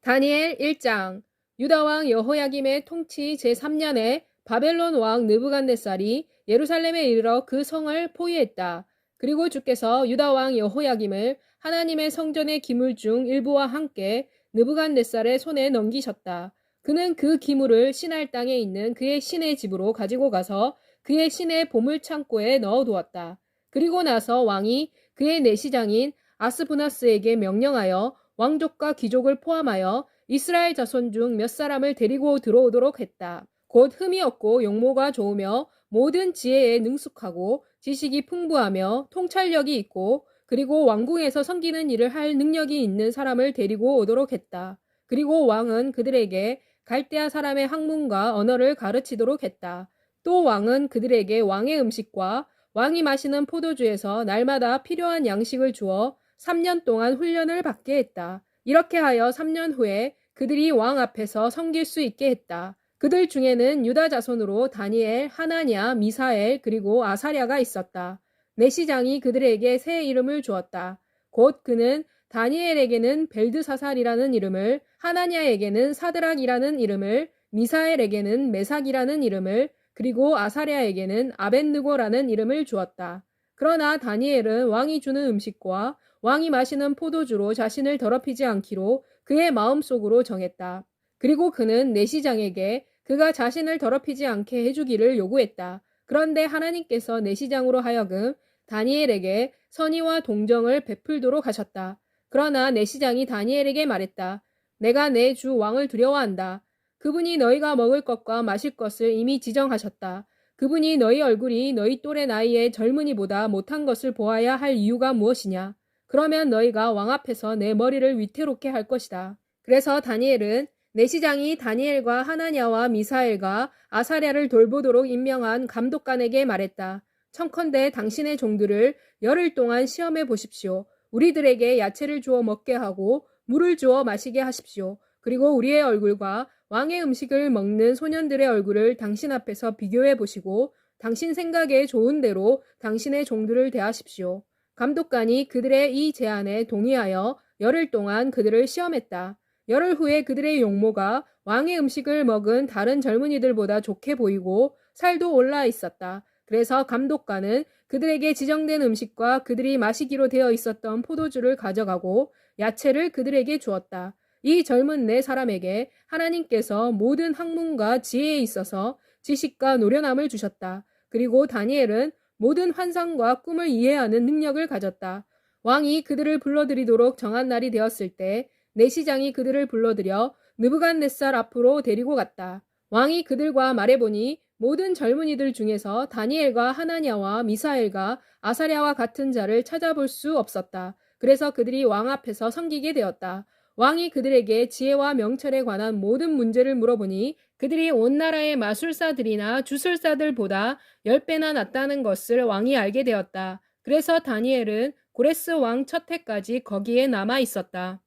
다니엘 1장. 유다 왕 여호야김의 통치 제3년에 바벨론 왕 느부갓네살이 예루살렘에 이르러 그 성을 포위했다. 그리고 주께서 유다 왕 여호야김을 하나님의 성전의 기물 중 일부와 함께 느부갓네살의 손에 넘기셨다. 그는 그 기물을 신할 땅에 있는 그의 신의 집으로 가지고 가서 그의 신의 보물 창고에 넣어두었다. 그리고 나서 왕이 그의 내시장인 아스부나스에게 명령하여 왕족과 귀족을 포함하여 이스라엘 자손 중 몇 사람을 데리고 들어오도록 했다. 곧 흠이 없고 용모가 좋으며 모든 지혜에 능숙하고 지식이 풍부하며 통찰력이 있고 그리고 왕궁에서 섬기는 일을 할 능력이 있는 사람을 데리고 오도록 했다. 그리고 왕은 그들에게 갈대아 사람의 학문과 언어를 가르치도록 했다. 또 왕은 그들에게 왕의 음식과 왕이 마시는 포도주에서 날마다 필요한 양식을 주어 3년 동안 훈련을 받게 했다. 이렇게 하여 3년 후에 그들이 왕 앞에서 섬길 수 있게 했다. 그들 중에는 유다 자손으로 다니엘, 하나냐, 미사엘 그리고 아사랴가 있었다. 내시장이 그들에게 새 이름을 주었다. 곧 그는 다니엘에게는 벨드사살이라는 이름을, 하나냐에게는 사드락이라는 이름을, 미사엘에게는 메삭이라는 이름을, 그리고 아사랴에게는 아벳느고라는 이름을 주었다. 그러나 다니엘은 왕이 주는 음식과 왕이 마시는 포도주로 자신을 더럽히지 않기로 그의 마음속으로 정했다. 그리고 그는 내시장에게 그가 자신을 더럽히지 않게 해주기를 요구했다. 그런데 하나님께서 내시장으로 하여금 다니엘에게 선의와 동정을 베풀도록 하셨다. 그러나 내시장이 다니엘에게 말했다. 내가 내 주 왕을 두려워한다. 그분이 너희가 먹을 것과 마실 것을 이미 지정하셨다. 그분이 너희 얼굴이 너희 또래 나이의 젊은이보다 못한 것을 보아야 할 이유가 무엇이냐? 그러면 너희가 왕 앞에서 내 머리를 위태롭게 할 것이다. 그래서 다니엘은 내시장이 다니엘과 하나냐와 미사엘과 아사랴를 돌보도록 임명한 감독관에게 말했다. 청컨대 당신의 종들을 열흘 동안 시험해 보십시오. 우리들에게 야채를 주어 먹게 하고 물을 주어 마시게 하십시오. 그리고 우리의 얼굴과 왕의 음식을 먹는 소년들의 얼굴을 당신 앞에서 비교해 보시고 당신 생각에 좋은 대로 당신의 종들을 대하십시오. 감독관이 그들의 이 제안에 동의하여 열흘 동안 그들을 시험했다. 열흘 후에 그들의 용모가 왕의 음식을 먹은 다른 젊은이들보다 좋게 보이고 살도 올라 있었다. 그래서 감독관은 그들에게 지정된 음식과 그들이 마시기로 되어 있었던 포도주를 가져가고 야채를 그들에게 주었다. 이 젊은 네 사람에게 하나님께서 모든 학문과 지혜에 있어서 지식과 노련함을 주셨다. 그리고 다니엘은 모든 환상과 꿈을 이해하는 능력을 가졌다. 왕이 그들을 불러들이도록 정한 날이 되었을 때 내시장이 그들을 불러들여 느부갓네살 앞으로 데리고 갔다. 왕이 그들과 말해보니 모든 젊은이들 중에서 다니엘과 하나냐와 미사엘과 아사랴와 같은 자를 찾아볼 수 없었다. 그래서 그들이 왕 앞에서 섬기게 되었다. 왕이 그들에게 지혜와 명철에 관한 모든 문제를 물어보니 그들이 온 나라의 마술사들이나 주술사들보다 10배나 낫다는 것을 왕이 알게 되었다. 그래서 다니엘은 고레스 왕 첫 해까지 거기에 남아 있었다.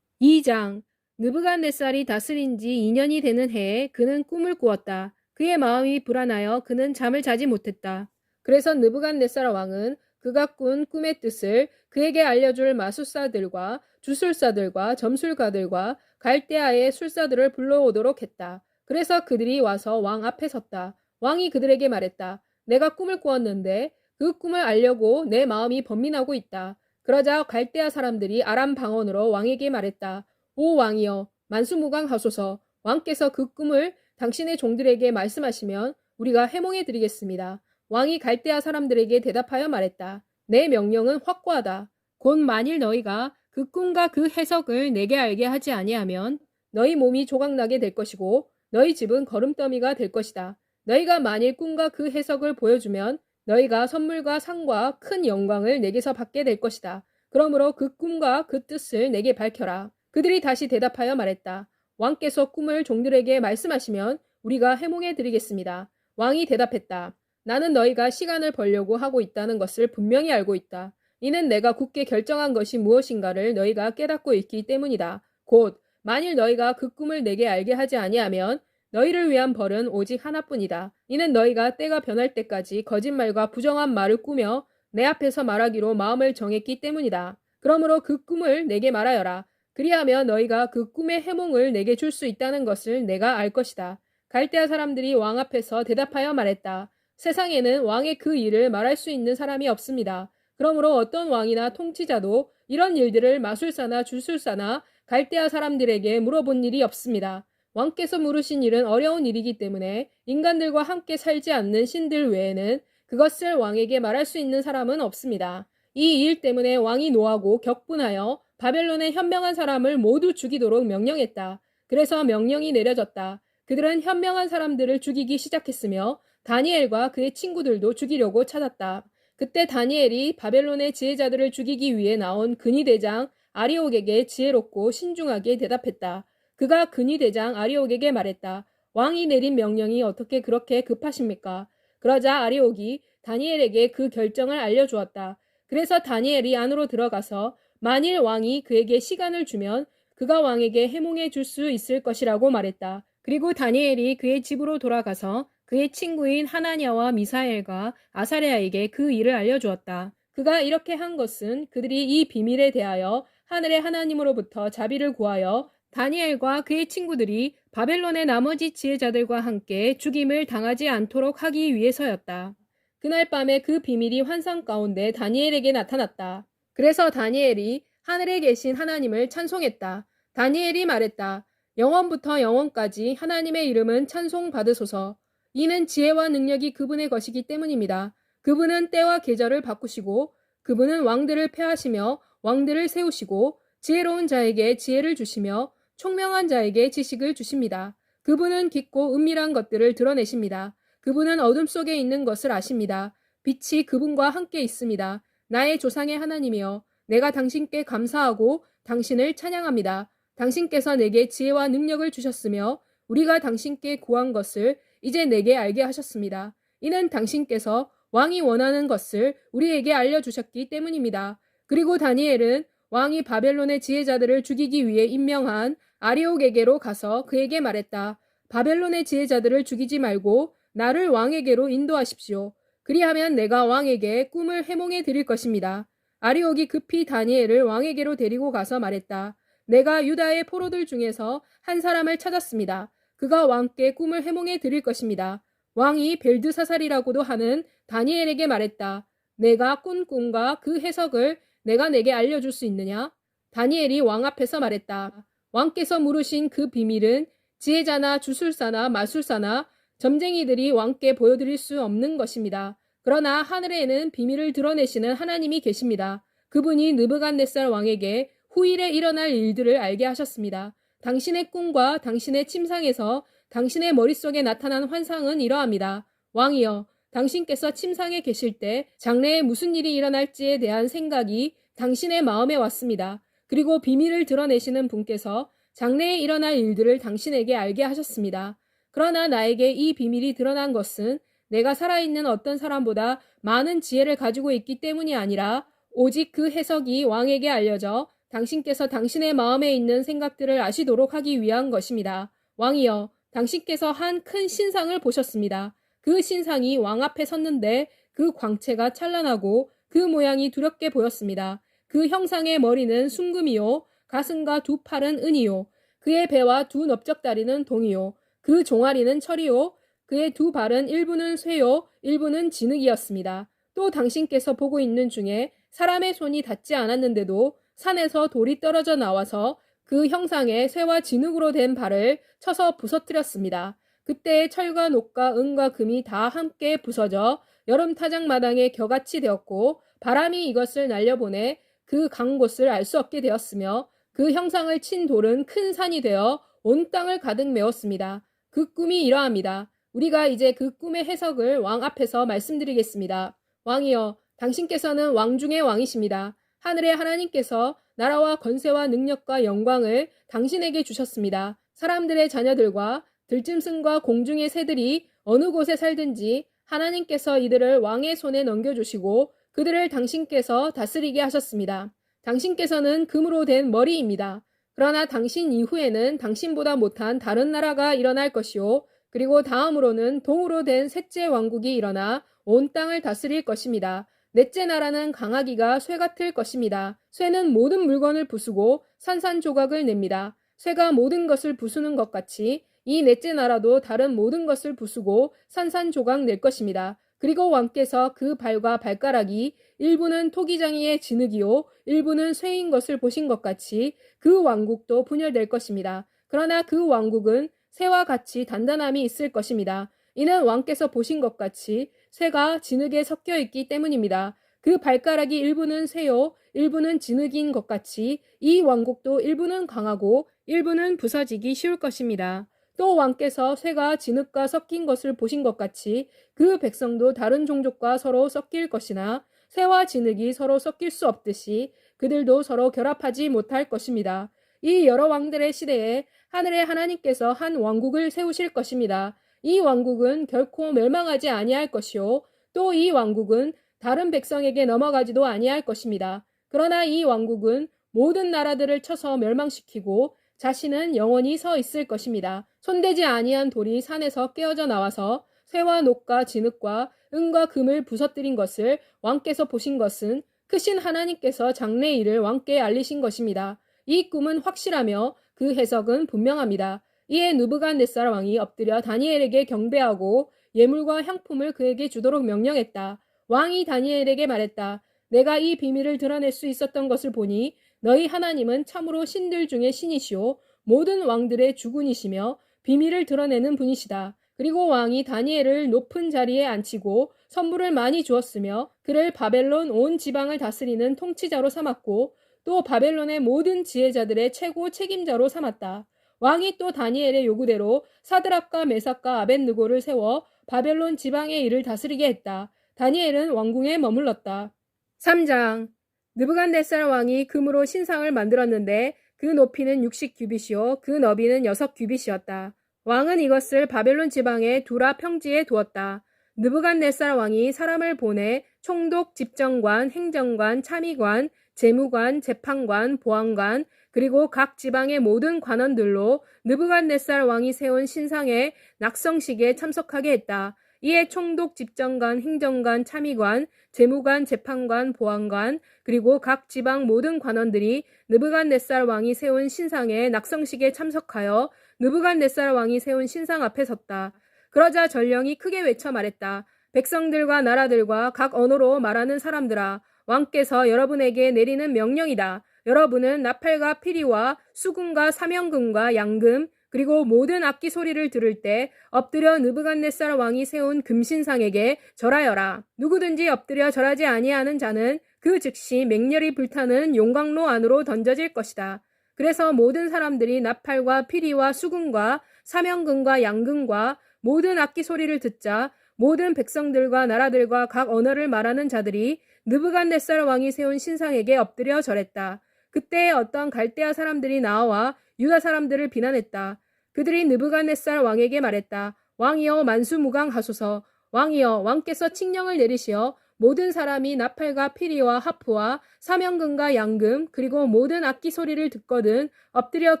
2장. 느부갓네살이 다스린 지 2년이 되는 해에 그는 꿈을 꾸었다. 그의 마음이 불안하여 그는 잠을 자지 못했다. 그래서 느부갓네살 왕은 그가 꾼 꿈의 뜻을 그에게 알려줄 마술사들과 주술사들과 점술가들과 갈대아의 술사들을 불러오도록 했다. 그래서 그들이 와서 왕 앞에 섰다. 왕이 그들에게 말했다. 내가 꿈을 꾸었는데 그 꿈을 알려고 내 마음이 번민하고 있다. 그러자 갈대아 사람들이 아람 방언으로 왕에게 말했다. 오 왕이여, 만수무강하소서. 왕께서 그 꿈을 당신의 종들에게 말씀하시면 우리가 해몽해 드리겠습니다. 왕이 갈대아 사람들에게 대답하여 말했다. 내 명령은 확고하다. 곧 만일 너희가 그 꿈과 그 해석을 내게 알게 하지 아니하면 너희 몸이 조각나게 될 것이고 너희 집은 거름더미가 될 것이다. 너희가 만일 꿈과 그 해석을 보여주면 너희가 선물과 상과 큰 영광을 내게서 받게 될 것이다. 그러므로 그 꿈과 그 뜻을 내게 밝혀라. 그들이 다시 대답하여 말했다. 왕께서 꿈을 종들에게 말씀하시면 우리가 해몽해 드리겠습니다. 왕이 대답했다. 나는 너희가 시간을 벌려고 하고 있다는 것을 분명히 알고 있다. 이는 내가 굳게 결정한 것이 무엇인가를 너희가 깨닫고 있기 때문이다. 곧 만일 너희가 그 꿈을 내게 알게 하지 아니하면 너희를 위한 벌은 오직 하나뿐이다. 이는 너희가 때가 변할 때까지 거짓말과 부정한 말을 꾸며 내 앞에서 말하기로 마음을 정했기 때문이다. 그러므로 그 꿈을 내게 말하여라. 그리하면 너희가 그 꿈의 해몽을 내게 줄 수 있다는 것을 내가 알 것이다. 갈대아 사람들이 왕 앞에서 대답하여 말했다. 세상에는 왕의 그 일을 말할 수 있는 사람이 없습니다. 그러므로 어떤 왕이나 통치자도 이런 일들을 마술사나 주술사나 갈대아 사람들에게 물어본 일이 없습니다. 왕께서 물으신 일은 어려운 일이기 때문에 인간들과 함께 살지 않는 신들 외에는 그것을 왕에게 말할 수 있는 사람은 없습니다. 이 일 때문에 왕이 노하고 격분하여 바벨론의 현명한 사람을 모두 죽이도록 명령했다. 그래서 명령이 내려졌다. 그들은 현명한 사람들을 죽이기 시작했으며 다니엘과 그의 친구들도 죽이려고 찾았다. 그때 다니엘이 바벨론의 지혜자들을 죽이기 위해 나온 근위대장 아리옥에게 지혜롭고 신중하게 대답했다. 그가 근위대장 아리옥에게 말했다. 왕이 내린 명령이 어떻게 그렇게 급하십니까? 그러자 아리옥이 다니엘에게 그 결정을 알려주었다. 그래서 다니엘이 안으로 들어가서 만일 왕이 그에게 시간을 주면 그가 왕에게 해몽해 줄 수 있을 것이라고 말했다. 그리고 다니엘이 그의 집으로 돌아가서 그의 친구인 하나냐와 미사엘과 아사랴에게 그 일을 알려주었다. 그가 이렇게 한 것은 그들이 이 비밀에 대하여 하늘의 하나님으로부터 자비를 구하여 다니엘과 그의 친구들이 바벨론의 나머지 지혜자들과 함께 죽임을 당하지 않도록 하기 위해서였다. 그날 밤에 그 비밀이 환상 가운데 다니엘에게 나타났다. 그래서 다니엘이 하늘에 계신 하나님을 찬송했다. 다니엘이 말했다. 영원부터 영원까지 하나님의 이름은 찬송받으소서. 이는 지혜와 능력이 그분의 것이기 때문입니다. 그분은 때와 계절을 바꾸시고 그분은 왕들을 패하시며 왕들을 세우시고 지혜로운 자에게 지혜를 주시며 총명한 자에게 지식을 주십니다. 그분은 깊고 은밀한 것들을 드러내십니다. 그분은 어둠 속에 있는 것을 아십니다. 빛이 그분과 함께 있습니다. 나의 조상의 하나님이여, 내가 당신께 감사하고 당신을 찬양합니다. 당신께서 내게 지혜와 능력을 주셨으며 우리가 당신께 구한 것을 이제 내게 알게 하셨습니다. 이는 당신께서 왕이 원하는 것을 우리에게 알려주셨기 때문입니다. 그리고 다니엘은 왕이 바벨론의 지혜자들을 죽이기 위해 임명한 아리옥에게로 가서 그에게 말했다. 바벨론의 지혜자들을 죽이지 말고 나를 왕에게로 인도하십시오. 그리하면 내가 왕에게 꿈을 해몽해 드릴 것입니다. 아리옥이 급히 다니엘을 왕에게로 데리고 가서 말했다. 내가 유다의 포로들 중에서 한 사람을 찾았습니다. 그가 왕께 꿈을 해몽해 드릴 것입니다. 왕이 벨드사살이라고도 하는 다니엘에게 말했다. 내가 꾼 꿈과 그 해석을 내가 내게 알려줄 수 있느냐? 다니엘이 왕 앞에서 말했다. 왕께서 물으신 그 비밀은 지혜자나 주술사나 마술사나 점쟁이들이 왕께 보여드릴 수 없는 것입니다. 그러나 하늘에는 비밀을 드러내시는 하나님이 계십니다. 그분이 느부갓네살 왕에게 후일에 일어날 일들을 알게 하셨습니다. 당신의 꿈과 당신의 침상에서 당신의 머릿속에 나타난 환상은 이러합니다. 왕이여, 당신께서 침상에 계실 때 장래에 무슨 일이 일어날지에 대한 생각이 당신의 마음에 왔습니다. 그리고 비밀을 드러내시는 분께서 장래에 일어날 일들을 당신에게 알게 하셨습니다. 그러나 나에게 이 비밀이 드러난 것은 내가 살아있는 어떤 사람보다 많은 지혜를 가지고 있기 때문이 아니라 오직 그 해석이 왕에게 알려져 당신께서 당신의 마음에 있는 생각들을 아시도록 하기 위한 것입니다. 왕이여, 당신께서 한 큰 신상을 보셨습니다. 그 신상이 왕 앞에 섰는데 그 광채가 찬란하고 그 모양이 두렵게 보였습니다. 그 형상의 머리는 순금이요, 가슴과 두 팔은 은이요, 그의 배와 두 넓적다리는 동이요, 그 종아리는 철이요, 그의 두 발은 일부는 쇠요, 일부는 진흙이었습니다. 또 당신께서 보고 있는 중에 사람의 손이 닿지 않았는데도 산에서 돌이 떨어져 나와서 그 형상의 쇠와 진흙으로 된 발을 쳐서 부서뜨렸습니다. 그때 철과 녹과 은과 금이 다 함께 부서져 여름 타작마당에 겨같이 되었고 바람이 이것을 날려보내 그 간 곳을 알 수 없게 되었으며 그 형상을 친 돌은 큰 산이 되어 온 땅을 가득 메웠습니다. 그 꿈이 이러합니다. 우리가 이제 그 꿈의 해석을 왕 앞에서 말씀드리겠습니다. 왕이여, 당신께서는 왕 중의 왕이십니다. 하늘의 하나님께서 나라와 권세와 능력과 영광을 당신에게 주셨습니다. 사람들의 자녀들과 들짐승과 공중의 새들이 어느 곳에 살든지 하나님께서 이들을 왕의 손에 넘겨주시고 그들을 당신께서 다스리게 하셨습니다. 당신께서는 금으로 된 머리입니다. 그러나 당신 이후에는 당신보다 못한 다른 나라가 일어날 것이요. 그리고 다음으로는 동으로 된 셋째 왕국이 일어나 온 땅을 다스릴 것입니다. 넷째 나라는 강하기가 쇠 같을 것입니다. 쇠는 모든 물건을 부수고 산산조각을 냅니다. 쇠가 모든 것을 부수는 것 같이 이 넷째 나라도 다른 모든 것을 부수고 산산조각 낼 것입니다. 그리고 왕께서 그 발과 발가락이 일부는 토기장이의 진흙이요 일부는 쇠인 것을 보신 것 같이 그 왕국도 분열될 것입니다. 그러나 그 왕국은 쇠와 같이 단단함이 있을 것입니다. 이는 왕께서 보신 것 같이 쇠가 진흙에 섞여 있기 때문입니다. 그 발가락이 일부는 쇠요 일부는 진흙인 것 같이 이 왕국도 일부는 강하고 일부는 부서지기 쉬울 것입니다. 또 왕께서 쇠가 진흙과 섞인 것을 보신 것 같이 그 백성도 다른 종족과 서로 섞일 것이나 쇠와 진흙이 서로 섞일 수 없듯이 그들도 서로 결합하지 못할 것입니다. 이 여러 왕들의 시대에 하늘의 하나님께서 한 왕국을 세우실 것입니다. 이 왕국은 결코 멸망하지 아니할 것이요 또 이 왕국은 다른 백성에게 넘어가지도 아니할 것입니다. 그러나 이 왕국은 모든 나라들을 쳐서 멸망시키고 자신은 영원히 서 있을 것입니다. 손대지 아니한 돌이 산에서 깨어져 나와서 쇠와 녹과 진흙과 은과 금을 부서뜨린 것을 왕께서 보신 것은 크신 하나님께서 장래 일을 왕께 알리신 것입니다. 이 꿈은 확실하며 그 해석은 분명합니다. 이에 느부갓네살 왕이 엎드려 다니엘에게 경배하고 예물과 향품을 그에게 주도록 명령했다. 왕이 다니엘에게 말했다. 내가 이 비밀을 드러낼 수 있었던 것을 보니 너희 하나님은 참으로 신들 중에 신이시오 모든 왕들의 주군이시며 비밀을 드러내는 분이시다. 그리고 왕이 다니엘을 높은 자리에 앉히고 선물을 많이 주었으며 그를 바벨론 온 지방을 다스리는 통치자로 삼았고 또 바벨론의 모든 지혜자들의 최고 책임자로 삼았다. 왕이 또 다니엘의 요구대로 사드락과 메삭과 아벳느고를 세워 바벨론 지방의 일을 다스리게 했다. 다니엘은 왕궁에 머물렀다. 3장 느부갓네살 왕이 금으로 신상을 만들었는데 그 높이는 60규빗이요 그 너비는 6규빗이었다. 왕은 이것을 바벨론 지방의 두라 평지에 두었다. 느부갓네살 왕이 사람을 보내 총독, 집정관, 행정관, 참의관, 재무관, 재판관, 보안관 그리고 각 지방의 모든 관원들로 느부갓네살 왕이 세운 신상의 낙성식에 참석하게 했다. 이에 총독, 집정관, 행정관, 참의관, 재무관, 재판관, 보안관 그리고 각 지방 모든 관원들이 느부갓네살 왕이 세운 신상의 낙성식에 참석하여 느부갓네살 왕이 세운 신상 앞에 섰다. 그러자 전령이 크게 외쳐 말했다. 백성들과 나라들과 각 언어로 말하는 사람들아, 왕께서 여러분에게 내리는 명령이다. 여러분은 나팔과 피리와 수금과 사명금과 양금 그리고 모든 악기 소리를 들을 때 엎드려 느부갓네살 왕이 세운 금신상에게 절하여라. 누구든지 엎드려 절하지 아니하는 자는 그 즉시 맹렬히 불타는 용광로 안으로 던져질 것이다. 그래서 모든 사람들이 나팔과 피리와 수금과 사명금과 양금과 모든 악기 소리를 듣자 모든 백성들과 나라들과 각 언어를 말하는 자들이 느부갓네살 왕이 세운 신상에게 엎드려 절했다. 그때 어떤 갈대아 사람들이 나와 유다 사람들을 비난했다. 그들이 느부갓네살 왕에게 말했다. 왕이여 만수무강하소서. 왕이여 왕께서 칙령을 내리시어 모든 사람이 나팔과 피리와 하프와 사명금과 양금 그리고 모든 악기 소리를 듣거든 엎드려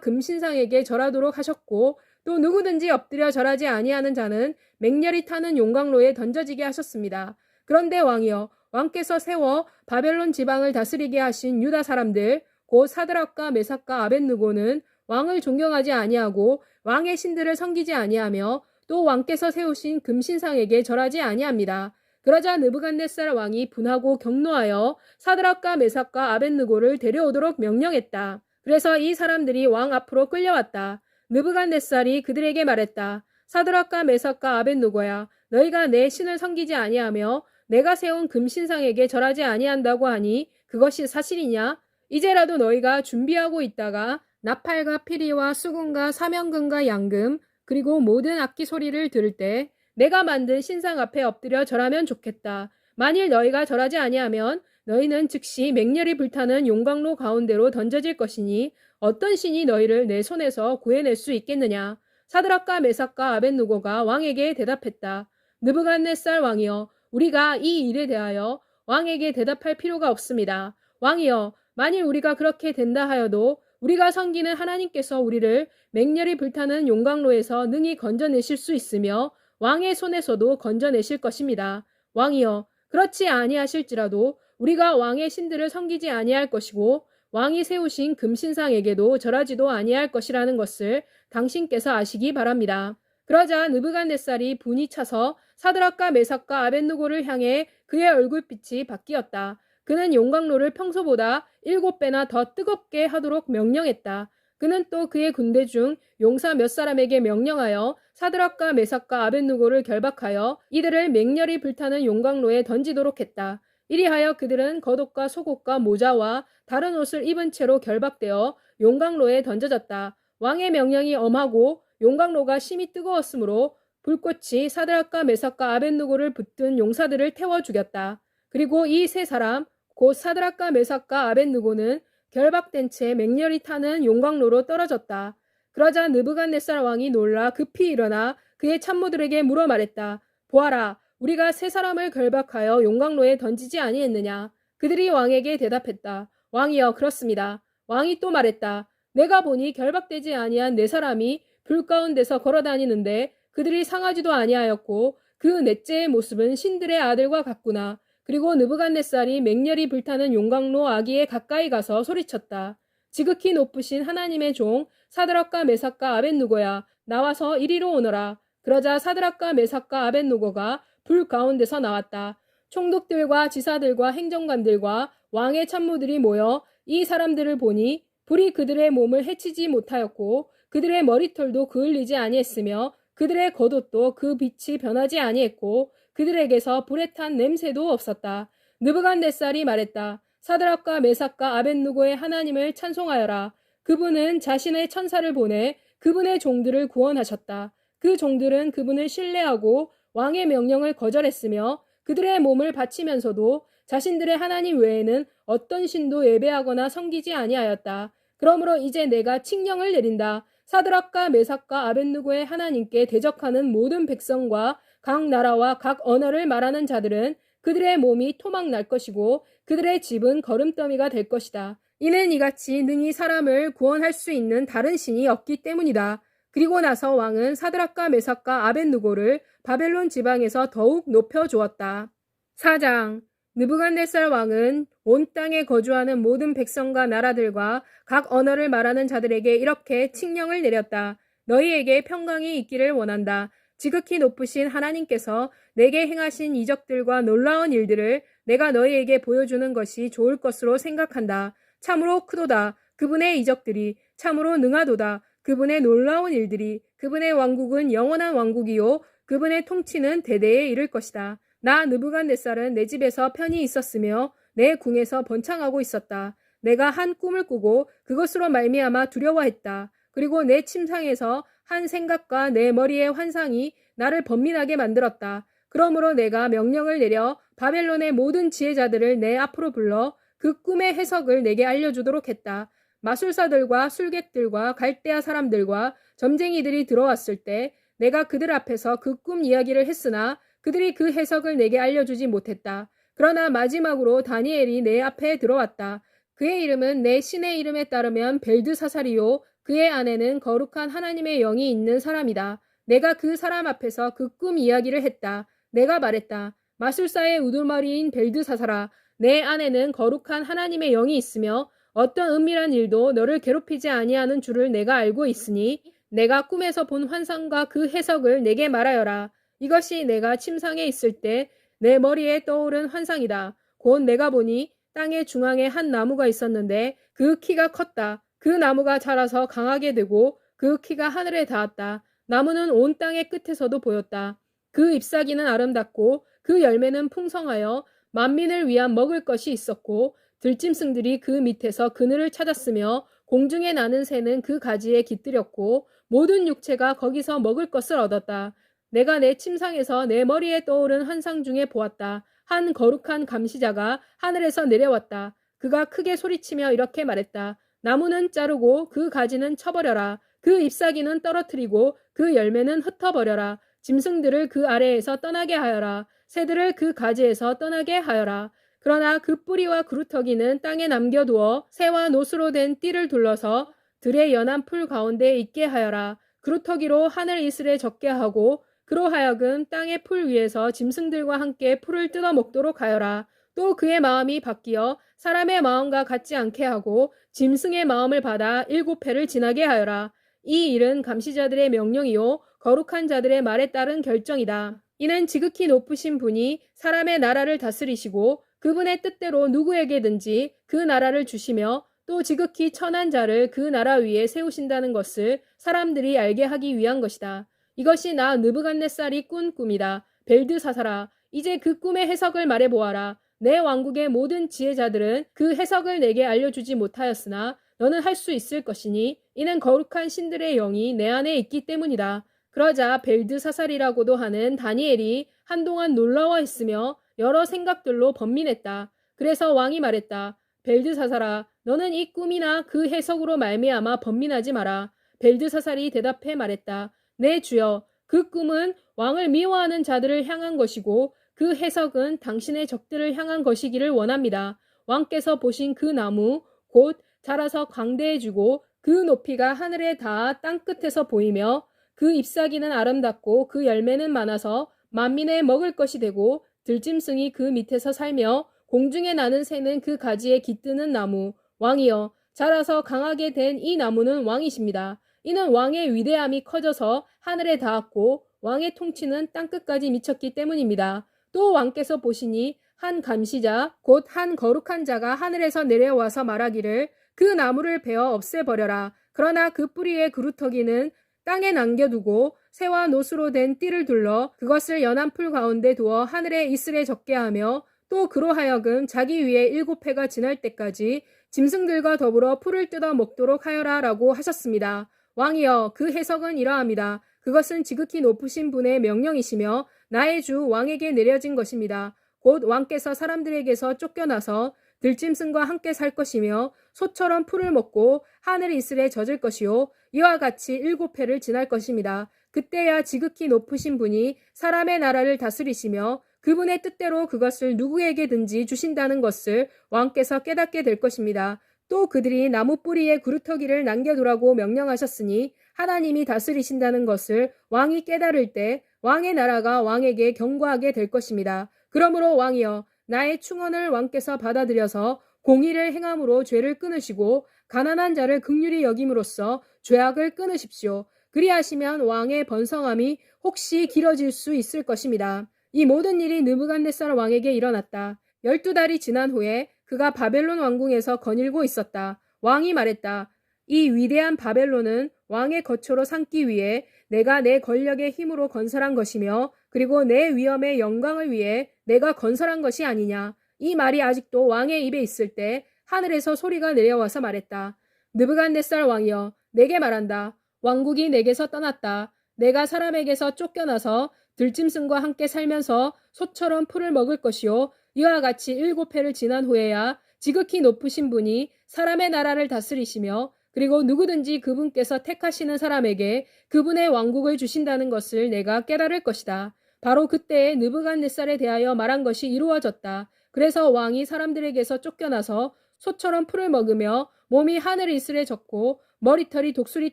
금신상에게 절하도록 하셨고 또 누구든지 엎드려 절하지 아니하는 자는 맹렬히 타는 용광로에 던져지게 하셨습니다. 그런데 왕이여 왕께서 세워 바벨론 지방을 다스리게 하신 유다 사람들 곧 사드락과 메삭과 아벳느고는 왕을 존경하지 아니하고 왕의 신들을 섬기지 아니하며 또 왕께서 세우신 금신상에게 절하지 아니합니다. 그러자 느부갓네살 왕이 분하고 격노하여 사드락과 메삭과 아벳느고를 데려오도록 명령했다. 그래서 이 사람들이 왕 앞으로 끌려왔다. 느부갓네살이 그들에게 말했다. 사드락과 메삭과 아벳느고야, 너희가 내 신을 섬기지 아니하며 내가 세운 금신상에게 절하지 아니한다고 하니 그것이 사실이냐? 이제라도 너희가 준비하고 있다가 나팔과 피리와 수금과 사명금과 양금 그리고 모든 악기 소리를 들을 때 내가 만든 신상 앞에 엎드려 절하면 좋겠다. 만일 너희가 절하지 아니하면 너희는 즉시 맹렬히 불타는 용광로 가운데로 던져질 것이니 어떤 신이 너희를 내 손에서 구해낼 수 있겠느냐. 사드락과 메삭과 아벳느고가 왕에게 대답했다. 느부갓네살 왕이여, 우리가 이 일에 대하여 왕에게 대답할 필요가 없습니다. 왕이여, 만일 우리가 그렇게 된다 하여도 우리가 섬기는 하나님께서 우리를 맹렬히 불타는 용광로에서 능히 건져내실 수 있으며 왕의 손에서도 건져내실 것입니다. 왕이여, 그렇지 아니하실지라도 우리가 왕의 신들을 섬기지 아니할 것이고 왕이 세우신 금신상에게도 절하지도 아니할 것이라는 것을 당신께서 아시기 바랍니다. 그러자 느부갓네살이 분이 차서 사드락과 메삭과 아벳느고를 향해 그의 얼굴빛이 바뀌었다. 그는 용광로를 평소보다 7배나 더 뜨겁게 하도록 명령했다. 그는 또 그의 군대 중 용사 몇 사람에게 명령하여 사드락과 메삭과 아벳느고를 결박하여 이들을 맹렬히 불타는 용광로에 던지도록 했다. 이리하여 그들은 겉옷과 속옷과 모자와 다른 옷을 입은 채로 결박되어 용광로에 던져졌다. 왕의 명령이 엄하고 용광로가 심히 뜨거웠으므로 불꽃이 사드락과 메삭과 아벳느고를 붙든 용사들을 태워 죽였다. 그리고 이 세 사람 곧 사드락과 메삭과 아벳느고는 결박된 채 맹렬히 타는 용광로로 떨어졌다. 그러자 느부갓네살 왕이 놀라 급히 일어나 그의 참모들에게 물어 말했다. 보아라, 우리가 세 사람을 결박하여 용광로에 던지지 아니했느냐. 그들이 왕에게 대답했다. 왕이여, 그렇습니다. 왕이 또 말했다. 내가 보니 결박되지 아니한 네 사람이 불 가운데서 걸어다니는데 그들이 상하지도 아니하였고 그 넷째의 모습은 신들의 아들과 같구나. 그리고 느부갓네살이 맹렬히 불타는 용광로 아기에 가까이 가서 소리쳤다. 지극히 높으신 하나님의 종 사드락과 메삭과 아벳느고야, 나와서 이리로 오너라. 그러자 사드락과 메삭과 아벳느고가 불 가운데서 나왔다. 총독들과 지사들과 행정관들과 왕의 참모들이 모여 이 사람들을 보니 불이 그들의 몸을 해치지 못하였고 그들의 머리털도 그을리지 아니했으며 그들의 겉옷도 그 빛이 변하지 아니했고 그들에게서 불에 탄 냄새도 없었다. 느부갓네살이 말했다. 사드락과 메삭과 아벳느고의 하나님을 찬송하여라. 그분은 자신의 천사를 보내 그분의 종들을 구원하셨다. 그 종들은 그분을 신뢰하고 왕의 명령을 거절했으며 그들의 몸을 바치면서도 자신들의 하나님 외에는 어떤 신도 예배하거나 섬기지 아니하였다. 그러므로 이제 내가 칙령을 내린다. 사드락과 메삭과 아벳느고의 하나님께 대적하는 모든 백성과 각 나라와 각 언어를 말하는 자들은 그들의 몸이 토막 날 것이고 그들의 집은 거름더미가 될 것이다. 이는 이같이 능히 사람을 구원할 수 있는 다른 신이 없기 때문이다. 그리고 나서 왕은 사드락과 메삭과 아벳느고를 바벨론 지방에서 더욱 높여주었다. 4장. 느부갓네살 왕은 온 땅에 거주하는 모든 백성과 나라들과 각 언어를 말하는 자들에게 이렇게 칙령을 내렸다. 너희에게 평강이 있기를 원한다. 지극히 높으신 하나님께서 내게 행하신 이적들과 놀라운 일들을 내가 너희에게 보여주는 것이 좋을 것으로 생각한다. 참으로 크도다. 그분의 이적들이 참으로 능하도다. 그분의 놀라운 일들이 그분의 왕국은 영원한 왕국이요 그분의 통치는 대대에 이를 것이다. 나 느부갓네살은 내 집에서 편히 있었으며 내 궁에서 번창하고 있었다. 내가 한 꿈을 꾸고 그것으로 말미암아 두려워했다. 그리고 내 침상에서 한 생각과 내 머리의 환상이 나를 번민하게 만들었다. 그러므로 내가 명령을 내려 바벨론의 모든 지혜자들을 내 앞으로 불러 그 꿈의 해석을 내게 알려주도록 했다. 마술사들과 술객들과 갈대아 사람들과 점쟁이들이 들어왔을 때 내가 그들 앞에서 그 꿈 이야기를 했으나 그들이 그 해석을 내게 알려주지 못했다. 그러나 마지막으로 다니엘이 내 앞에 들어왔다. 그의 이름은 내 신의 이름에 따르면 벨드사살이요 그의 안에는 거룩한 하나님의 영이 있는 사람이다. 내가 그 사람 앞에서 그 꿈 이야기를 했다. 내가 말했다. 마술사의 우두머리인 벨드사살아, 내 안에는 거룩한 하나님의 영이 있으며 어떤 은밀한 일도 너를 괴롭히지 아니하는 줄을 내가 알고 있으니 내가 꿈에서 본 환상과 그 해석을 내게 말하여라. 이것이 내가 침상에 있을 때 내 머리에 떠오른 환상이다. 곧 내가 보니 땅의 중앙에 한 나무가 있었는데 그 키가 컸다. 그 나무가 자라서 강하게 되고 그 키가 하늘에 닿았다. 나무는 온 땅의 끝에서도 보였다. 그 잎사귀는 아름답고 그 열매는 풍성하여 만민을 위한 먹을 것이 있었고 들짐승들이 그 밑에서 그늘을 찾았으며 공중에 나는 새는 그 가지에 깃들였고 모든 육체가 거기서 먹을 것을 얻었다. 내가 내 침상에서 내 머리에 떠오른 환상 중에 보았다. 한 거룩한 감시자가 하늘에서 내려왔다. 그가 크게 소리치며 이렇게 말했다. 나무는 자르고 그 가지는 쳐버려라. 그 잎사귀는 떨어뜨리고 그 열매는 흩어버려라. 짐승들을 그 아래에서 떠나게 하여라. 새들을 그 가지에서 떠나게 하여라. 그러나 그 뿌리와 그루터기는 땅에 남겨두어 새와 노수로 된 띠를 둘러서 들의 연한 풀 가운데 있게 하여라. 그루터기로 하늘 이슬에 적게 하고 그로 하여금 땅의 풀 위에서 짐승들과 함께 풀을 뜯어 먹도록 하여라. 또 그의 마음이 바뀌어 사람의 마음과 같지 않게 하고 짐승의 마음을 받아 7회를 지나게 하여라. 이 일은 감시자들의 명령이요 거룩한 자들의 말에 따른 결정이다. 이는 지극히 높으신 분이 사람의 나라를 다스리시고 그분의 뜻대로 누구에게든지 그 나라를 주시며 또 지극히 천한 자를 그 나라 위에 세우신다는 것을 사람들이 알게 하기 위한 것이다. 이것이 나 느부갓네살이 꾼 꿈이다. 벨드사사라, 이제 그 꿈의 해석을 말해보아라. 내 왕국의 모든 지혜자들은 그 해석을 내게 알려주지 못하였으나 너는 할 수 있을 것이니 이는 거룩한 신들의 영이 내 안에 있기 때문이다. 그러자 벨드사살이라고도 하는 다니엘이 한동안 놀라워했으며 여러 생각들로 번민했다. 그래서 왕이 말했다. 벨드사살아, 너는 이 꿈이나 그 해석으로 말미암아 번민하지 마라. 벨드사살이 대답해 말했다. 내 주여, 그 꿈은 왕을 미워하는 자들을 향한 것이고 그 해석은 당신의 적들을 향한 것이기를 원합니다. 왕께서 보신 그 나무, 곧 자라서 광대해지고 그 높이가 하늘에 닿아 땅끝에서 보이며 그 잎사귀는 아름답고 그 열매는 많아서 만민의 먹을 것이 되고 들짐승이 그 밑에서 살며 공중에 나는 새는 그 가지에 깃드는 나무. 왕이여, 자라서 강하게 된 이 나무는 왕이십니다. 이는 왕의 위대함이 커져서 하늘에 닿았고 왕의 통치는 땅끝까지 미쳤기 때문입니다. 또 왕께서 보시니 한 감시자 곧 한 거룩한 자가 하늘에서 내려와서 말하기를 그 나무를 베어 없애버려라. 그러나 그 뿌리의 그루터기는 땅에 남겨두고 새와 노수로 된 띠를 둘러 그것을 연한 풀 가운데 두어 하늘에 이슬에 적게 하며 또 그로 하여금 자기 위에 7회가 지날 때까지 짐승들과 더불어 풀을 뜯어 먹도록 하여라 라고 하셨습니다. 왕이여, 그 해석은 이러합니다. 그것은 지극히 높으신 분의 명령이시며 나의 주 왕에게 내려진 것입니다. 곧 왕께서 사람들에게서 쫓겨나서 들짐승과 함께 살 것이며 소처럼 풀을 먹고 하늘 이슬에 젖을 것이요 이와 같이 7회를 지날 것입니다. 그때야 지극히 높으신 분이 사람의 나라를 다스리시며 그분의 뜻대로 그것을 누구에게든지 주신다는 것을 왕께서 깨닫게 될 것입니다. 또 그들이 나무 뿌리에 그루터기를 남겨두라고 명령하셨으니 하나님이 다스리신다는 것을 왕이 깨달을 때 왕의 나라가 왕에게 경고하게 될 것입니다. 그러므로 왕이여, 나의 충언을 왕께서 받아들여서 공의를 행함으로 죄를 끊으시고 가난한 자를 긍휼히 여김으로써 죄악을 끊으십시오. 그리하시면 왕의 번성함이 혹시 길어질 수 있을 것입니다. 이 모든 일이 느부갓네살 왕에게 일어났다. 12달이 지난 후에 그가 바벨론 왕궁에서 거닐고 있었다. 왕이 말했다. 이 위대한 바벨론은 왕의 거처로 삼기 위해 내가 내 권력의 힘으로 건설한 것이며 그리고 내 위엄의 영광을 위해 내가 건설한 것이 아니냐. 이 말이 아직도 왕의 입에 있을 때 하늘에서 소리가 내려와서 말했다. 느부갓네살 왕이여, 내게 말한다. 왕국이 내게서 떠났다. 내가 사람에게서 쫓겨나서 들짐승과 함께 살면서 소처럼 풀을 먹을 것이요 이와 같이 7회를 지난 후에야 지극히 높으신 분이 사람의 나라를 다스리시며 그리고 누구든지 그분께서 택하시는 사람에게 그분의 왕국을 주신다는 것을 내가 깨달을 것이다. 바로 그때에 느부갓네살에 대하여 말한 것이 이루어졌다. 그래서 왕이 사람들에게서 쫓겨나서 소처럼 풀을 먹으며 몸이 하늘 이슬에 젖고 머리털이 독수리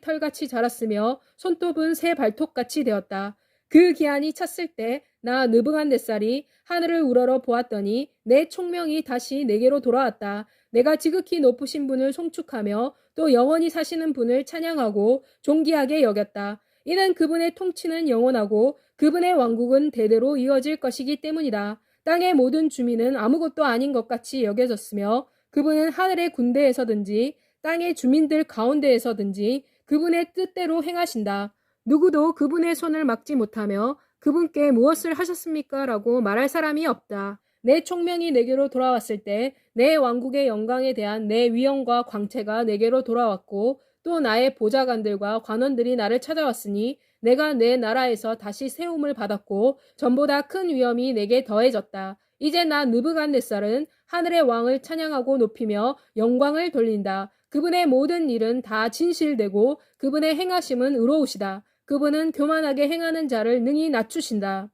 털같이 자랐으며 손톱은 새 발톱같이 되었다. 그 기한이 찼을 때 나 느부갓네살이 하늘을 우러러 보았더니 내 총명이 다시 내게로 돌아왔다. 내가 지극히 높으신 분을 송축하며 또 영원히 사시는 분을 찬양하고 존귀하게 여겼다. 이는 그분의 통치는 영원하고 그분의 왕국은 대대로 이어질 것이기 때문이다. 땅의 모든 주민은 아무것도 아닌 것 같이 여겨졌으며 그분은 하늘의 군대에서든지 땅의 주민들 가운데에서든지 그분의 뜻대로 행하신다. 누구도 그분의 손을 막지 못하며 그분께 무엇을 하셨습니까? 라고 말할 사람이 없다. 내 총명이 내게로 돌아왔을 때 내 왕국의 영광에 대한 내 위엄과 광채가 내게로 돌아왔고 또 나의 보좌관들과 관원들이 나를 찾아왔으니 내가 내 나라에서 다시 세움을 받았고 전보다 큰 위엄이 내게 더해졌다. 이제 나 느부갓네살은 하늘의 왕을 찬양하고 높이며 영광을 돌린다. 그분의 모든 일은 다 진실되고 그분의 행하심은 의로우시다. 그분은 교만하게 행하는 자를 능히 낮추신다.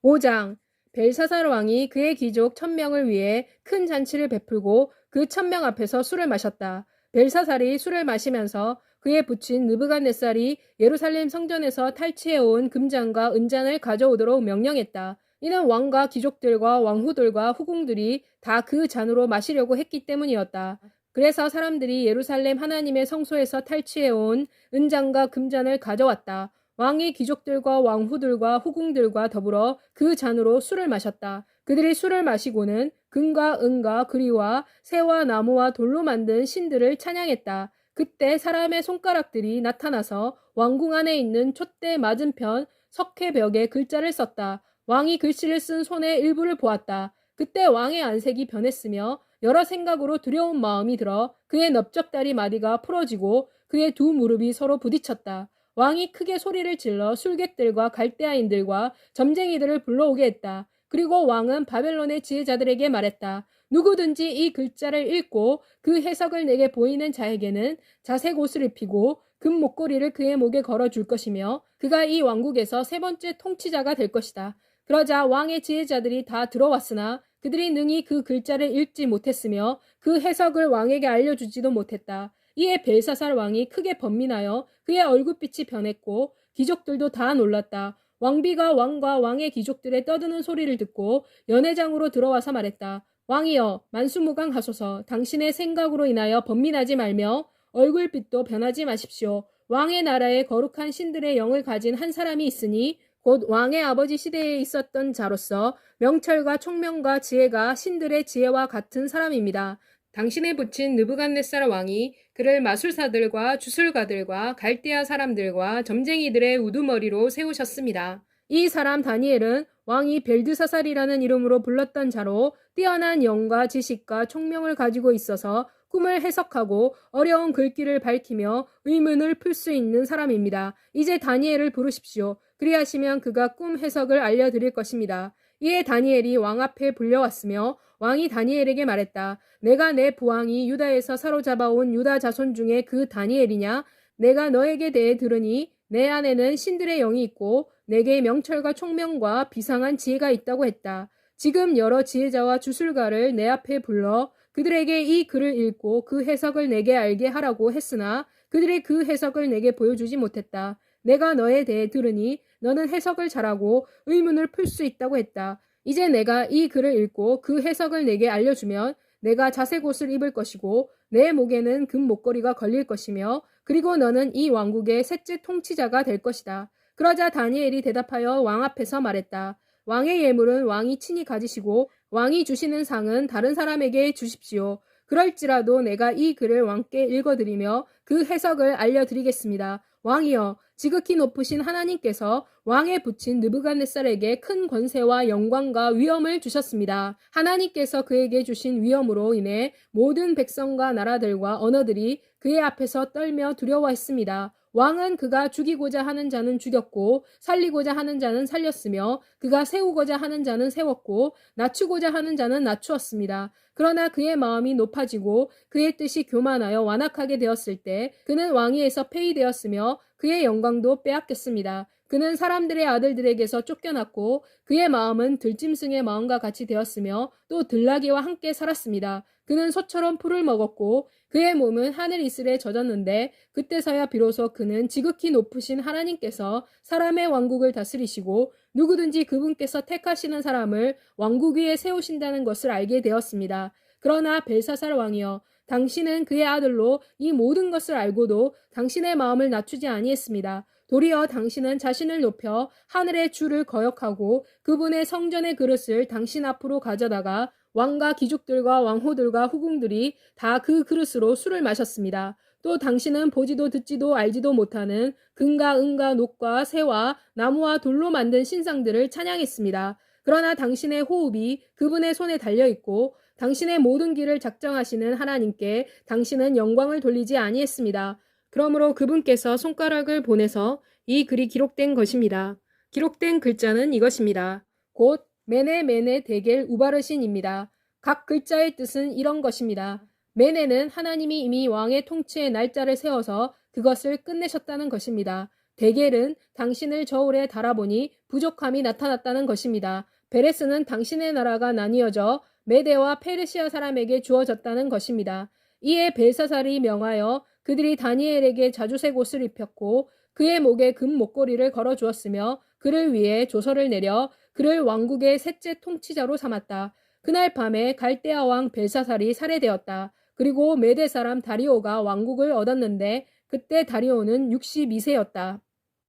5장 벨사살 왕이 그의 귀족 1000명을 위해 큰 잔치를 베풀고 그 1000명 앞에서 술을 마셨다. 벨사살이 술을 마시면서 그에 붙인 느부갓네살이 예루살렘 성전에서 탈취해온 금잔과 은잔을 가져오도록 명령했다. 이는 왕과 귀족들과 왕후들과 후궁들이 다 그 잔으로 마시려고 했기 때문이었다. 그래서 사람들이 예루살렘 하나님의 성소에서 탈취해온 은잔과 금잔을 가져왔다. 왕이 귀족들과 왕후들과 후궁들과 더불어 그 잔으로 술을 마셨다. 그들이 술을 마시고는 금과 은과 그리와 새와 나무와 돌로 만든 신들을 찬양했다. 그때 사람의 손가락들이 나타나서 왕궁 안에 있는 촛대 맞은편 석회벽에 글자를 썼다. 왕이 글씨를 쓴 손의 일부를 보았다. 그때 왕의 안색이 변했으며 여러 생각으로 두려운 마음이 들어 그의 넓적다리 마디가 풀어지고 그의 두 무릎이 서로 부딪혔다. 왕이 크게 소리를 질러 술객들과 갈대아인들과 점쟁이들을 불러오게 했다. 그리고 왕은 바벨론의 지혜자들에게 말했다. 누구든지 이 글자를 읽고 그 해석을 내게 보이는 자에게는 자색 옷을 입히고 금 목걸이를 그의 목에 걸어줄 것이며 그가 이 왕국에서 세 번째 통치자가 될 것이다. 그러자 왕의 지혜자들이 다 들어왔으나 그들이 능히 그 글자를 읽지 못했으며 그 해석을 왕에게 알려주지도 못했다. 이에 벨사살 왕이 크게 번민하여 그의 얼굴빛이 변했고 귀족들도 다 놀랐다. 왕비가 왕과 왕의 귀족들의 떠드는 소리를 듣고 연회장으로 들어와서 말했다. 왕이여 만수무강하소서. 당신의 생각으로 인하여 번민하지 말며 얼굴빛도 변하지 마십시오. 왕의 나라에 거룩한 신들의 영을 가진 한 사람이 있으니 곧 왕의 아버지 시대에 있었던 자로서 명철과 총명과 지혜가 신들의 지혜와 같은 사람입니다. 당신의 부친 느부갓네살 왕이 그를 마술사들과 주술가들과 갈대아 사람들과 점쟁이들의 우두머리로 세우셨습니다. 이 사람 다니엘은 왕이 벨드사살이라는 이름으로 불렀던 자로 뛰어난 영과 지식과 총명을 가지고 있어서 꿈을 해석하고 어려운 글귀를 밝히며 의문을 풀 수 있는 사람입니다. 이제 다니엘을 부르십시오. 그리하시면 그가 꿈 해석을 알려드릴 것입니다. 이에 다니엘이 왕 앞에 불려왔으며 왕이 다니엘에게 말했다. 내가 내 부왕이 유다에서 사로잡아온 유다 자손 중에 그 다니엘이냐? 내가 너에게 대해 들으니 내 안에는 신들의 영이 있고 내게 명철과 총명과 비상한 지혜가 있다고 했다. 지금 여러 지혜자와 주술가를 내 앞에 불러 그들에게 이 글을 읽고 그 해석을 내게 알게 하라고 했으나 그들이 그 해석을 내게 보여주지 못했다. 내가 너에 대해 들으니 너는 해석을 잘하고 의문을 풀 수 있다고 했다. 이제 내가 이 글을 읽고 그 해석을 내게 알려주면 내가 자색 옷을 입을 것이고 내 목에는 금 목걸이가 걸릴 것이며 그리고 너는 이 왕국의 셋째 통치자가 될 것이다. 그러자 다니엘이 대답하여 왕 앞에서 말했다. 왕의 예물은 왕이 친히 가지시고 왕이 주시는 상은 다른 사람에게 주십시오. 그럴지라도 내가 이 글을 왕께 읽어드리며 그 해석을 알려드리겠습니다. 왕이여, 지극히 높으신 하나님께서 왕에 붙인 느부갓네살에게 큰 권세와 영광과 위엄을 주셨습니다. 하나님께서 그에게 주신 위엄으로 인해 모든 백성과 나라들과 언어들이 그의 앞에서 떨며 두려워했습니다. 왕은 그가 죽이고자 하는 자는 죽였고 살리고자 하는 자는 살렸으며 그가 세우고자 하는 자는 세웠고 낮추고자 하는 자는 낮추었습니다. 그러나 그의 마음이 높아지고 그의 뜻이 교만하여 완악하게 되었을 때 그는 왕위에서 폐위되었으며 그의 영광도 빼앗겼습니다. 그는 사람들의 아들들에게서 쫓겨났고 그의 마음은 들짐승의 마음과 같이 되었으며 또 들나귀와 함께 살았습니다. 그는 소처럼 풀을 먹었고 그의 몸은 하늘 이슬에 젖었는데 그때서야 비로소 그는 지극히 높으신 하나님께서 사람의 왕국을 다스리시고 누구든지 그분께서 택하시는 사람을 왕국 위에 세우신다는 것을 알게 되었습니다. 그러나 벨사살 왕이여, 당신은 그의 아들로 이 모든 것을 알고도 당신의 마음을 낮추지 아니했습니다. 도리어 당신은 자신을 높여 하늘의 주를 거역하고 그분의 성전의 그릇을 당신 앞으로 가져다가 왕과 귀족들과 왕호들과 후궁들이 다 그 그릇으로 술을 마셨습니다. 또 당신은 보지도 듣지도 알지도 못하는 금과 은과 녹과 새와 나무와 돌로 만든 신상들을 찬양했습니다. 그러나 당신의 호흡이 그분의 손에 달려있고 당신의 모든 길을 작정하시는 하나님께 당신은 영광을 돌리지 아니했습니다. 그러므로 그분께서 손가락을 보내서 이 글이 기록된 것입니다. 기록된 글자는 이것입니다. 곧 메네 데겔 우바르신입니다. 각 글자의 뜻은 이런 것입니다. 메네는 하나님이 이미 왕의 통치의 날짜를 세워서 그것을 끝내셨다는 것입니다. 데겔은 당신을 저울에 달아보니 부족함이 나타났다는 것입니다. 베레스는 당신의 나라가 나뉘어져 메데와 페르시아 사람에게 주어졌다는 것입니다. 이에 벨사살이 명하여 그들이 다니엘에게 자주색 옷을 입혔고 그의 목에 금 목걸이를 걸어주었으며 그를 위해 조서를 내려 그를 왕국의 셋째 통치자로 삼았다. 그날 밤에 갈대아 왕 벨사살이 살해되었다. 그리고 메대 사람 다리오가 왕국을 얻었는데 그때 다리오는 62세였다.